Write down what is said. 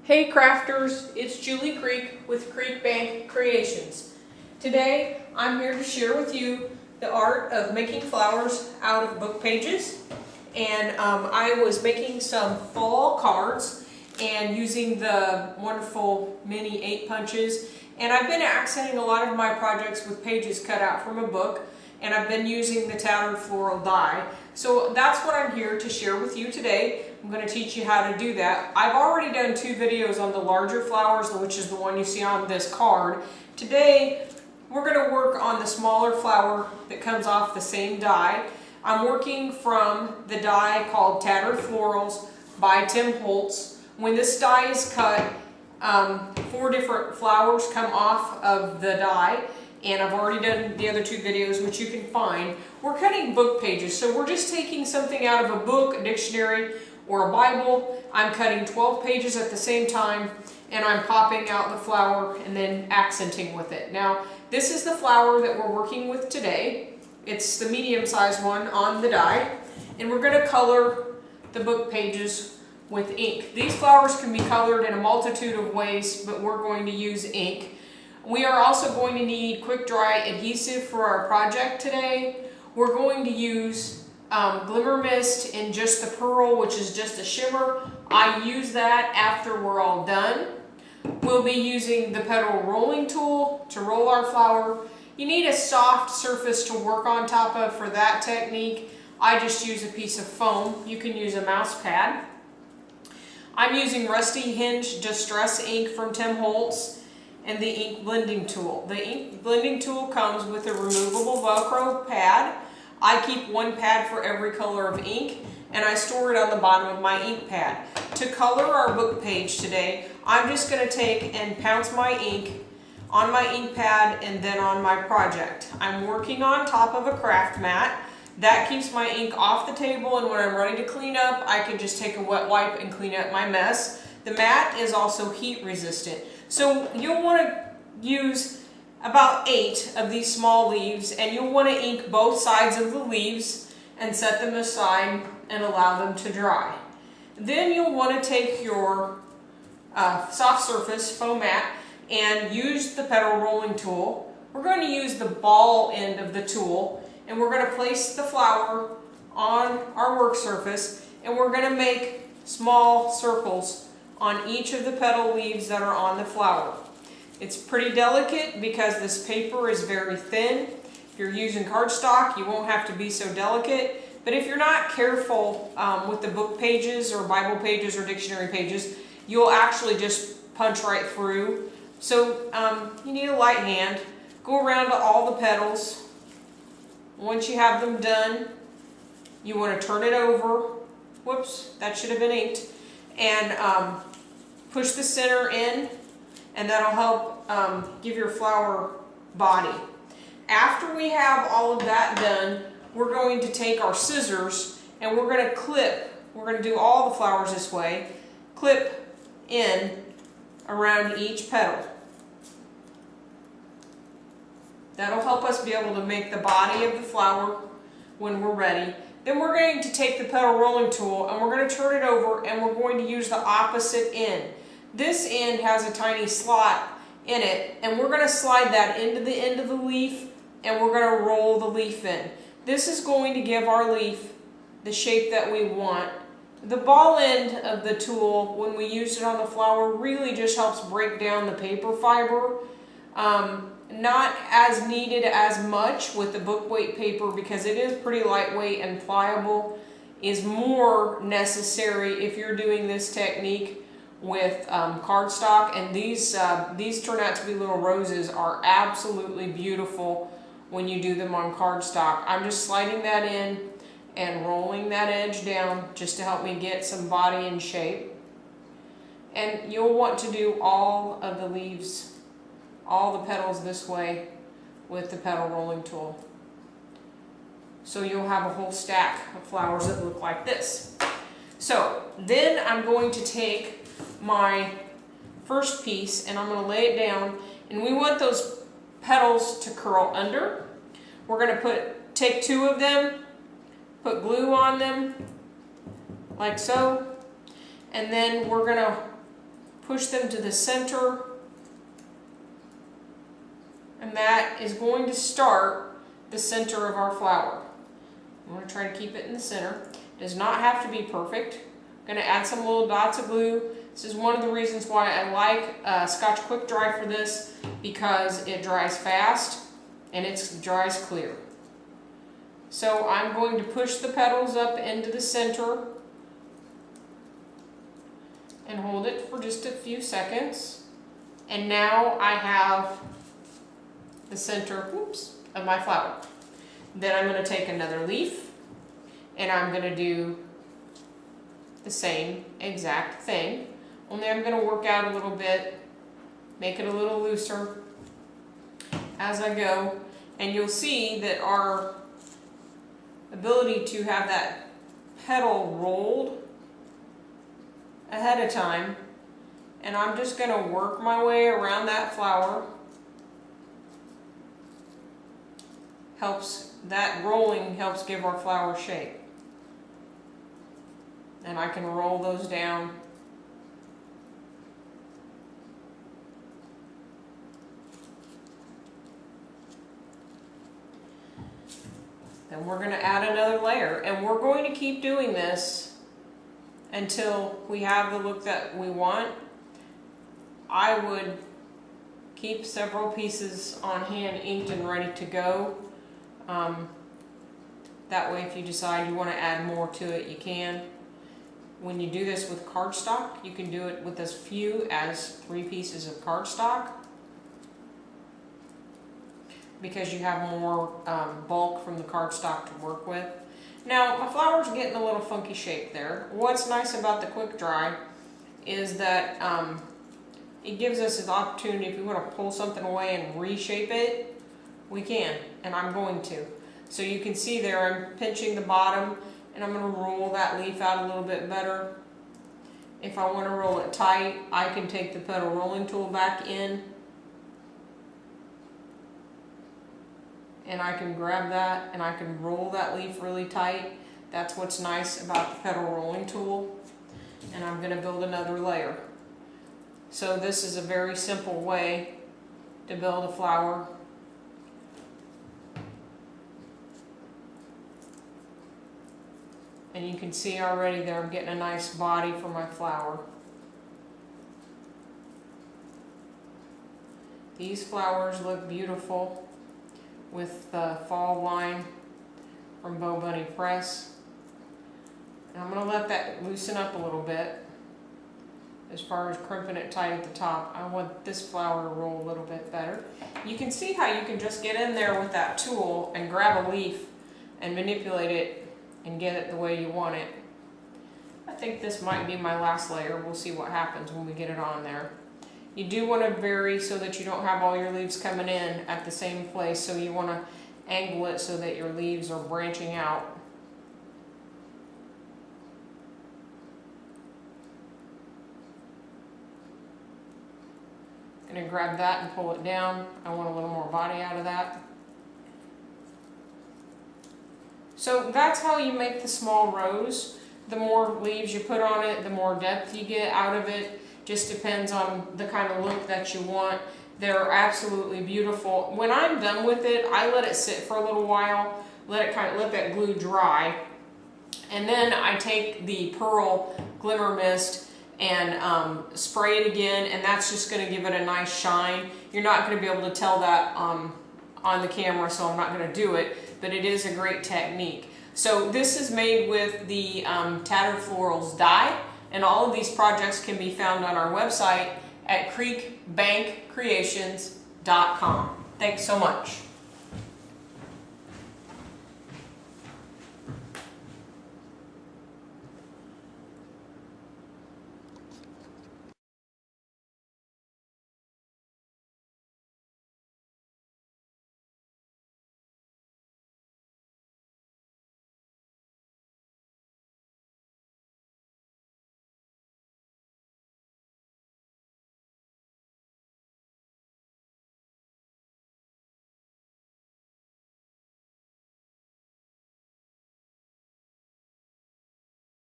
Hey crafters, it's Julie Creek with Creek Bank Creations. Today I'm here to share with you the art of making flowers out of book pages. And I was making some fall cards and using the wonderful mini 8 punches. And I've been accenting a lot of my projects with pages cut out from a book. And I've been using the Tattered Floral die. So that's what I'm here to share with you today. I'm going to teach you how to do that. I've already done 2 videos on the larger flowers, which is the one you see on this card. Today, we're going to work on the smaller flower that comes off the same die. I'm working from the die called Tattered Florals by Tim Holtz. When this die is cut, 4 different flowers come off of the die. And I've already done the other 2 videos, which you can find. We're cutting book pages, so we're just taking something out of a book, a dictionary, or a Bible. I'm cutting 12 pages at the same time, and I'm popping out the flower and then accenting with it. Now, this is the flower that we're working with today. It's the medium-sized one on the die, and we're going to color the book pages with ink. These flowers can be colored in a multitude of ways, but we're going to use ink. We are also going to need quick dry adhesive for our project today. We're going to use glimmer mist in just the pearl, which is just a shimmer. I use that after we're all done. We'll be using the petal rolling tool to roll our flower. You need a soft surface to work on top of for that technique. I just use a piece of foam. You can use a mouse pad. I'm using Rusty Hinge Distress ink from Tim Holtz and the ink blending tool. The ink blending tool comes with a removable Velcro pad. I keep 1 pad for every color of ink, and I store it on the bottom of my ink pad. To color our book page today, I'm just going to take and pounce my ink on my ink pad and then on my project. I'm working on top of a craft mat. That keeps my ink off the table, and when I'm ready to clean up, I can just take a wet wipe and clean up my mess. The mat is also heat resistant. So you'll want to use about 8 of these small leaves, and you'll want to ink both sides of the leaves and set them aside and allow them to dry. Then you'll want to take your soft surface foam mat and use the petal rolling tool. We're going to use the ball end of the tool, and we're going to place the flower on our work surface, and we're going to make small circles on each of the petal leaves that are on the flower. It's pretty delicate because this paper is very thin. If you're using cardstock, you won't have to be so delicate. But if you're not careful with the book pages or Bible pages or dictionary pages, you'll actually just punch right through. So you need a light hand. Go around to all the petals. Once you have them done, you want to turn it over. Whoops, that should have been inked. And push the center in, and that'll help give your flower body. After we have all of that done, we're going to take our scissors and we're going to clip. We're going to do all the flowers this way. Clip in around each petal. That'll help us be able to make the body of the flower when we're ready. Then we're going to take the petal rolling tool and we're going to turn it over, and we're going to use the opposite end. This end has a tiny slot in it, and we're going to slide that into the end of the leaf, and we're going to roll the leaf in. This is going to give our leaf the shape that we want. The ball end of the tool, when we use it on the flower, really just helps break down the paper fiber. Not as needed as much with the book weight paper because it is pretty lightweight and pliable. Is more necessary if you're doing this technique with cardstock. And these turn out to be little roses, are absolutely beautiful when you do them on cardstock. I'm just sliding that in and rolling that edge down just to help me get some body and shape. And you'll want to do all of the leaves, all the petals this way with the petal rolling tool. So you'll have a whole stack of flowers that look like this. So then I'm going to take my first piece and I'm going to lay it down, and we want those petals to curl under. We're going to take 2 of them, put glue on them like so, and then we're going to push them to the center, and that is going to start the center of our flower. I'm going to try to keep it in the center. It does not have to be perfect. I'm going to add some little dots of glue. This is one of the reasons why I like Scotch Quick Dry for this, because it dries fast and it dries clear. So I'm going to push the petals up into the center and hold it for just a few seconds. And now I have the center, of my flower. Then I'm going to take another leaf and I'm going to do the same exact thing, only I'm going to work out a little bit, make it a little looser as I go, and you'll see that our ability to have that petal rolled ahead of time, and I'm just going to work my way around that flower. That rolling helps give our flower shape. And I can roll those down. Then we're going to add another layer, and we're going to keep doing this until we have the look that we want. I would keep several pieces on hand inked and ready to go. That way if you decide you want to add more to it, you can. When you do this with cardstock, you can do it with as few as 3 pieces of cardstock, because you have more bulk from the cardstock to work with. Now, my flower's getting a little funky shape there. What's nice about the quick dry is that it gives us an opportunity, if we want to pull something away and reshape it, we can, and I'm going to. So you can see there I'm pinching the bottom, and I'm going to roll that leaf out a little bit better. If I want to roll it tight, I can take the petal rolling tool back in, and I can grab that and I can roll that leaf really tight. That's what's nice about the petal rolling tool. And I'm going to build another layer. So this is a very simple way to build a flower. And you can see already there I'm getting a nice body for my flower. These flowers look beautiful with the fall line from Bo Bunny Press. And I'm going to let that loosen up a little bit as far as crimping it tight at the top. I want this flower to roll a little bit better. You can see how you can just get in there with that tool and grab a leaf and manipulate it and get it the way you want it. I think this might be my last layer. We'll see what happens when we get it on there. You do want to vary so that you don't have all your leaves coming in at the same place, so you want to angle it so that your leaves are branching out. I'm going to grab that and pull it down. I want a little more body out of that. So that's how you make the small rose. The more leaves you put on it, the more depth you get out of it. Just depends on the kind of look that you want. They're absolutely beautiful. When I'm done with it, I let it sit for a little while, let that glue dry, and then I take the Pearl Glimmer Mist and spray it again, and that's just going to give it a nice shine. You're not going to be able to tell that on the camera, so I'm not going to do it, but it is a great technique. So this is made with the Tattered Florals dye, and all of these projects can be found on our website at creekbankcreations.com. Thanks so much.